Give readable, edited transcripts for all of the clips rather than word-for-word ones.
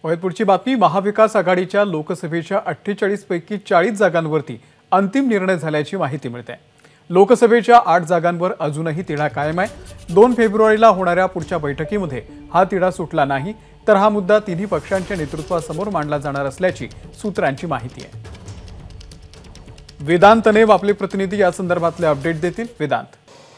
पुढची बातमी। महाविकास आघाडीच्या लोकसभेच्या 48 पैकी 40 जागांवरती अंतिम निर्णय झाल्याची माहिती मिळते। लोकसभेच्या 8 जागांवर अजूनही तिढा कायम आहे। 2 फेब्रुवारीला होणाऱ्या पुढच्या बैठकीमध्ये हा तिढा सुटला नाही तर हा मुद्दा तिन्ही पक्षांच्या नेतृत्वासमोर मांडला जाणार असल्याची सूत्रांची माहिती आहे। वेदांत नेव आपले प्रतिनिधी या संदर्भातले अपडेट देतील। वेदांत।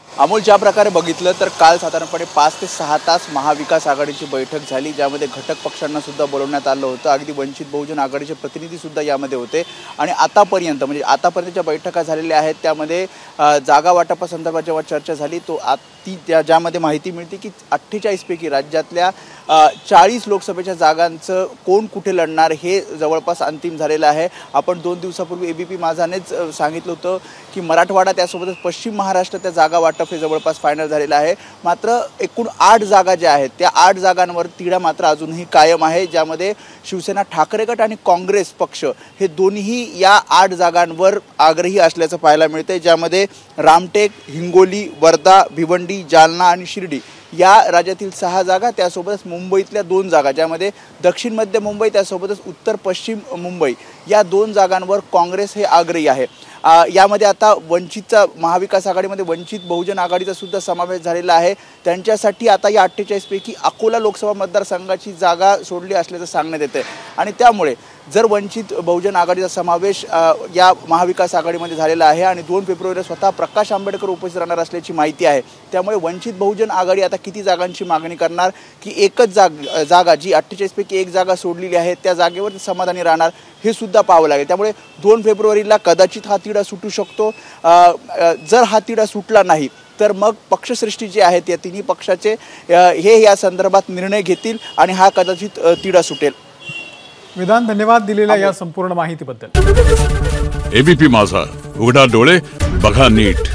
अमोल, ज्या प्रकारे बघितलं तर काल साधारणपणे 5 ते 6 तास महाविकास आघाडीची बैठक झाली, ज्यामध्ये घटक पक्षांना सुद्धा बोलवण्यात आलं होतं। अगदी वंचित बहुजन आघाडीचे प्रतिनिधी सुद्धा यामध्ये होते आणि आतापर्यंतच्या बैठका झालेल्या आहेत त्यामध्ये जागा वाटपासंदर्भात जेव्हा चर्चा झाली तो ज्यामध्ये माहिती मिळते की 48 पैकी राज्यातल्या 40 लोकसभेच्या जागांचं कोण कुठे लढणार हे जवळपास अंतिम झालेलं आहे। आपण 2 दिवसापूर्वी एबीपी माझानेच सांगितलं होतं की मराठवाडा त्यासोबतच पश्चिम महाराष्ट्र त्या जागा वाटप हे जवळपास फायनल झालेलं आहे। मात्र एकूण 8 जागा ज्या आहेत त्या 8 जागांवर तिढा मात्र अजूनही कायम आहे, ज्यामध्ये शिवसेना ठाकरे गट आणि काँग्रेस पक्ष हे दोन्हीही या 8 जागांवर आग्रही असल्याचं पाहायला मिळते, ज्यामध्ये रामटेक, हिंगोली, वर्धा, भिवंडी, जालना आणि शिर्डी या राज्यातील 6 जागा, त्यासोबतच मुंबईतल्या 2 जागा, ज्यामध्ये दक्षिण मध्य मुंबई त्यासोबतच उत्तर पश्चिम मुंबई या 2 जागांवर काँग्रेस हे आग्रही आहे। यामध्ये आता वंचितचा महाविकास आघाडीमध्ये वंचित बहुजन आघाडीचा सुद्धा समावेश झालेला आहे। त्यांच्यासाठी आता या 48 पैकी अकोला लोकसभा मतदारसंघाची जागा सोडली असल्याचं सांगण्यात येते आणि त्यामुळे जर वंचित बहुजन आघाडीचा समावेश या महाविकास आघाडीमध्ये झालेला आहे आणि 2 फेब्रुवारीला स्वतः प्रकाश आंबेडकर उपस्थित राहणार असल्याची माहिती आहे, त्यामुळे वंचित बहुजन आघाडी आता किती जागांची मागणी करणार की एकच जागा जी 48 पैकी एक जागा सोडलेली आहे त्या जागेवर समाधानी राहणार हे सुद्धा पाहावं लागेल। त्यामुळे 2 फेब्रुवारीला कदाचित हा तिढा सुटू शकतो। जर हा तिढा सुटला नाही तर मग पक्षश्रेष्ठी जे आहेत या तिन्ही पक्षाचे हे या संदर्भात निर्णय घेतील आणि हा कदाचित तिढा सुटेल। वेदांत, धन्यवाद दिलेल्या या संपूर्ण माहितीबद्दल। एबीपी माझा, उघडा डोळे बघा नीट।